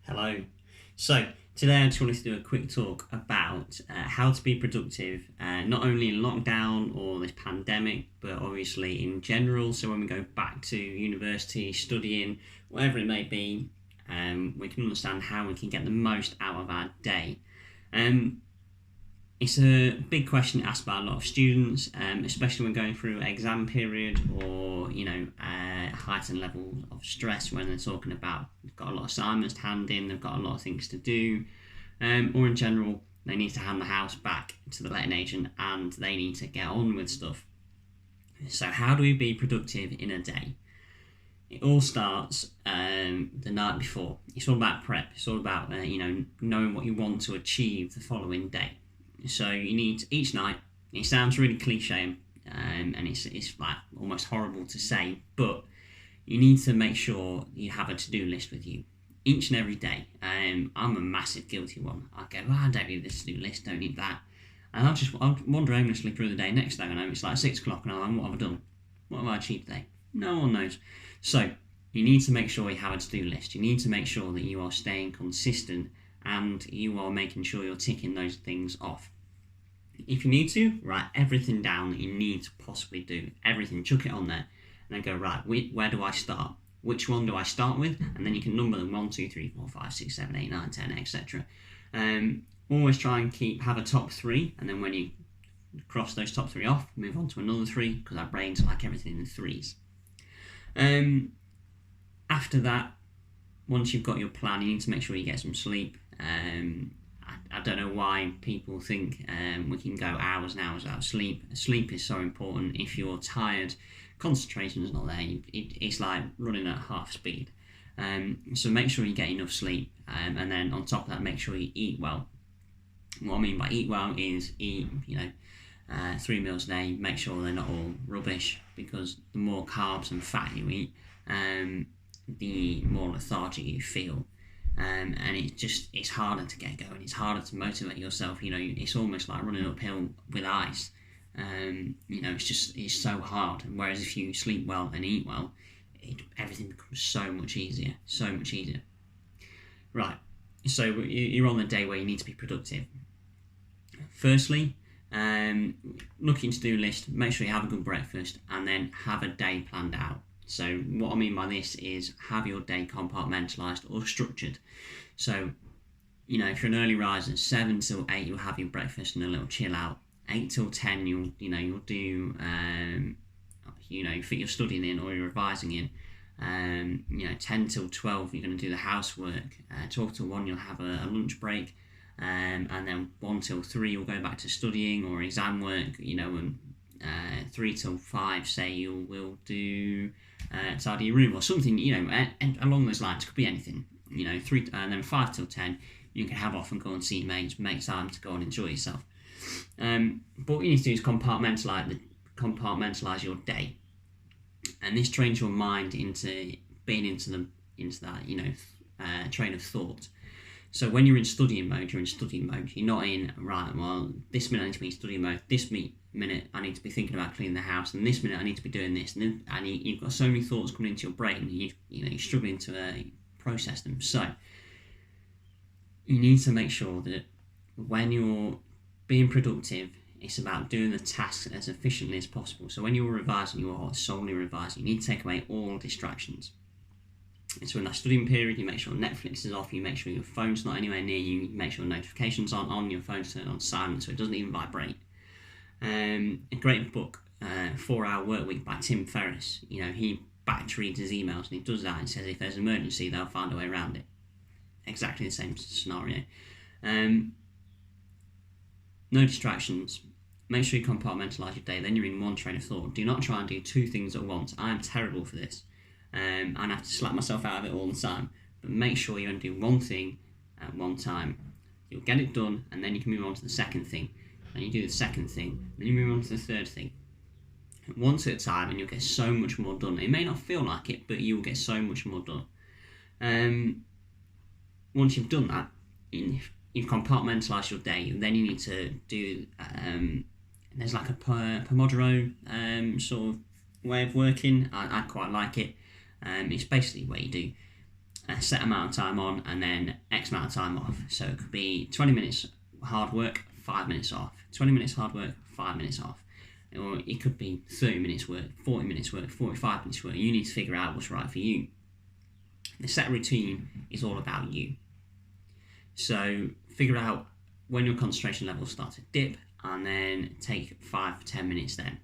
Hello. So today I just wanted to do a quick talk about how to be productive, not only in lockdown or this pandemic, but obviously in general. So when we go back to university, studying, whatever it may be, we can understand how we can get the most out of our day. It's a big question asked by a lot of students, especially when going through exam period or heightened levels of stress when they're talking about they've got a lot of assignments to hand in, they've got a lot of things to do, or in general they need to hand the house back to the letting agent and they need to get on with stuff. So how do we be productive in a day? It all starts the night before. It's all about prep. It's all about knowing what you want to achieve the following day. So you need each night. It sounds really cliche, and it's like almost horrible to say, but you need to make sure you have a to-do list with you each and every day. I'm a massive guilty one. I go, I don't need this to-do list, don't need that, and I'll wander aimlessly through the day. Next thing I know, it's like 6 o'clock, and I'm like, what have I done? What have I achieved today? No one knows. So you need to make sure you have a to-do list. You need to make sure that you are staying consistent and you are making sure you're ticking those things off. If you need to, write everything down that you need to possibly do. Everything, chuck it on there. And then go, right, where do I start? Which one do I start with? And then you can number them 1, 2, 3, 4, 5, 6, 7, 8, 9, 10, etc. Always try and have a top 3. And then when you cross those top 3 off, move on to another 3, because our brains like everything in 3s. After that, once you've got your plan, you need to make sure you get some sleep. I don't know why people think we can go hours and hours without sleep. Sleep is so important. If you're tired, concentration is not there. It's like running at half speed. So make sure you get enough sleep, and then on top of that, make sure you eat well. What I mean by eat well is eat 3 meals a day. Make sure they're not all rubbish, because the more carbs and fat you eat, the more lethargic you feel. And it's harder to get going. It's harder to motivate yourself. It's almost like running uphill with ice. It's so hard. Whereas if you sleep well and eat well, everything becomes so much easier. Right. So you're on the day where you need to be productive. Firstly, look into do list. Make sure you have a good breakfast, and then have a day planned out. So what I mean by this is have your day compartmentalised or structured. So, if you're an early riser, 7 till 8 you'll have your breakfast and a little chill out. 8 till 10 you'll do fit you're studying in or you're revising in. 10 till 12 you're going to do the housework. 12 till 1 you'll have a lunch break, and then 1 till 3 you'll go back to studying or exam work. And 3 till 5 say you will do tidy your room or something, and along those lines. Could be anything, 3 and then 5 till 10 you can have off and go and see mates, make time to go and enjoy yourself. But what you need to do is compartmentalise your day, and this trains your mind into being into that train of thought. So when you're in studying mode, you're in studying mode. You're not in, right, well, this minute I need to be in studying mode, this minute I need to be thinking about cleaning the house, and this minute I need to be doing this, and you've got so many thoughts coming into your brain, you're struggling to process them. So you need to make sure that when you're being productive, it's about doing the tasks as efficiently as possible. So when you're revising, you are solely revising. You need to take away all distractions. And so in that studying period, you make sure Netflix is off, you make sure your phone's not anywhere near you, make sure notifications aren't on, your phone's turned on silent so it doesn't even vibrate. A great book, 4-Hour Workweek by Tim Ferriss. He batch reads his emails, and he does that and says if there's an emergency, they'll find a way around it. Exactly the same scenario. No distractions. Make sure you compartmentalise your day. Then you're in one train of thought. Do not try and do 2 things at once. I am terrible for this. I have to slap myself out of it all the time. But make sure you only do one thing at one time. You'll get it done, and then you can move on to the second thing. And you do the second thing, then you move on to the third thing. Once at a time, and you'll get so much more done. It may not feel like it, but you will get so much more done. Once you've done that, you've compartmentalised your day, then you need to do, there's like a Pomodoro sort of way of working. I quite like it. It's basically where you do a set amount of time on and then X amount of time off. So it could be 20 minutes hard work, 5 minutes off. 20 minutes hard work, 5 minutes off. Or it could be 30 minutes work, 40 minutes work, 45 minutes work. You need to figure out what's right for you. The set routine is all about you. So figure out when your concentration levels start to dip, and then take 5 to 10 minutes then.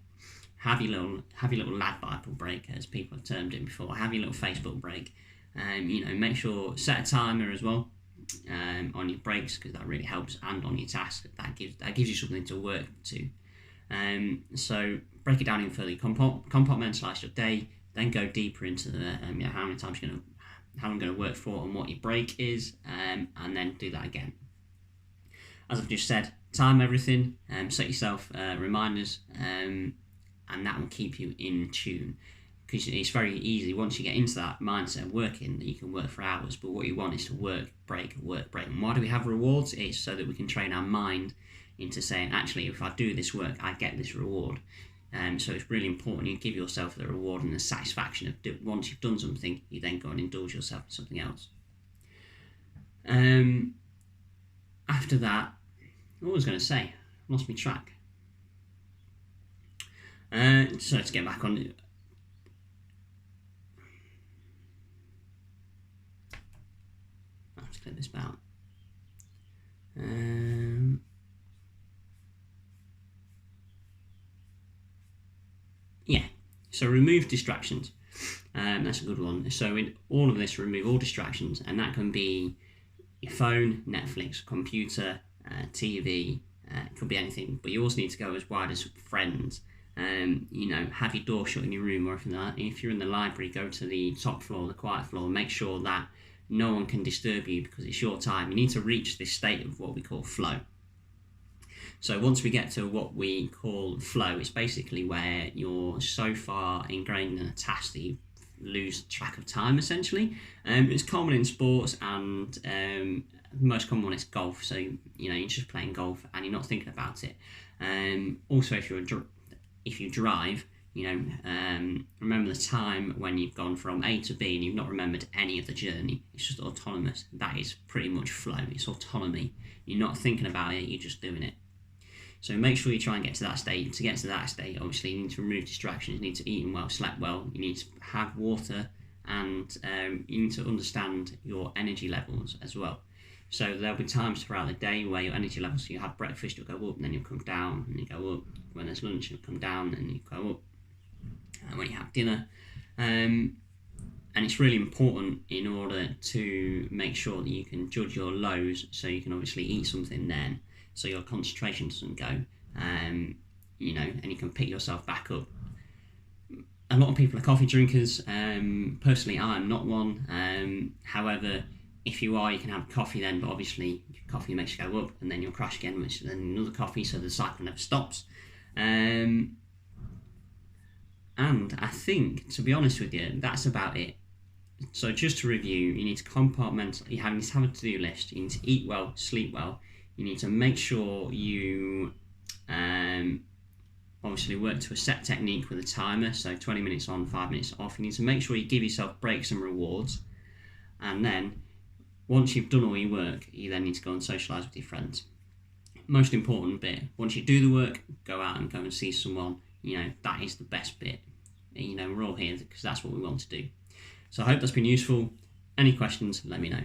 Have your little lad Bible break, as people have termed it before. Have your little Facebook break. Make sure set a timer as well on your breaks, because that really helps, and on your task. That gives you something to work to. So break it down in further. Compartmentalise your day. Then go deeper into the how many times how I'm going to work for and what your break is, and then do that again. As I've just said, time everything, set yourself reminders, and that will keep you in tune, because it's very easy once you get into that mindset of working that you can work for hours, but what you want is to work, break. And why do we have rewards? It's so that we can train our mind into saying, actually, if I do this work, I get this reward. So it's really important you give yourself the reward and the satisfaction of once you've done something, you then go and indulge yourself in something else. After that, what was I going to say? I lost my track. So let's get back on. Let's clear this out. Yeah, so remove distractions. That's a good one. So in all of this, remove all distractions, and that can be your phone, Netflix, computer, TV. It could be anything, but you also need to go as wide as friends. Have your door shut in your room, or if you're in the library, go to the top floor, the quiet floor. Make sure that no one can disturb you, because it's your time. You need to reach this state of what we call flow. So once we get to what we call flow, it's basically where you're so far ingrained in a task that you lose track of time, essentially. It's common in sports, and the most common one is golf. So you're just playing golf and you're not thinking about it. Also, if you drive, remember the time when you've gone from A to B and you've not remembered any of the journey. It's just autonomous. That is pretty much flow. It's autonomy. You're not thinking about it, you're just doing it. So make sure you try and get to that state. To get to that state, obviously, you need to remove distractions. You need to eat well, sleep well. You need to have water, and you need to understand your energy levels as well. So there'll be times throughout the day where your energy levels, so you have breakfast, you'll go up, and then you'll come down, and you go up. When there's lunch, you'll come down, and you go up. And when you have dinner, and it's really important in order to make sure that you can judge your lows, so you can obviously eat something then, so your concentration doesn't go, and you can pick yourself back up. A lot of people are coffee drinkers. Personally, I'm not one. However, if you are, you can have coffee then, but obviously coffee makes you go up, and then you'll crash again, which then another coffee, so the cycle never stops. And I think, to be honest with you, that's about it. So just to review, you need to compartmentalize. You need to have a to-do list. You need to eat well, sleep well. You need to make sure you obviously work to a set technique with a timer, so 20 minutes on, 5 minutes off. You need to make sure you give yourself breaks and rewards. And then, once you've done all your work, you then need to go and socialise with your friends. Most important bit, once you do the work, go out and go and see someone. That is the best bit. We're all here because that's what we want to do. So I hope that's been useful. Any questions, let me know.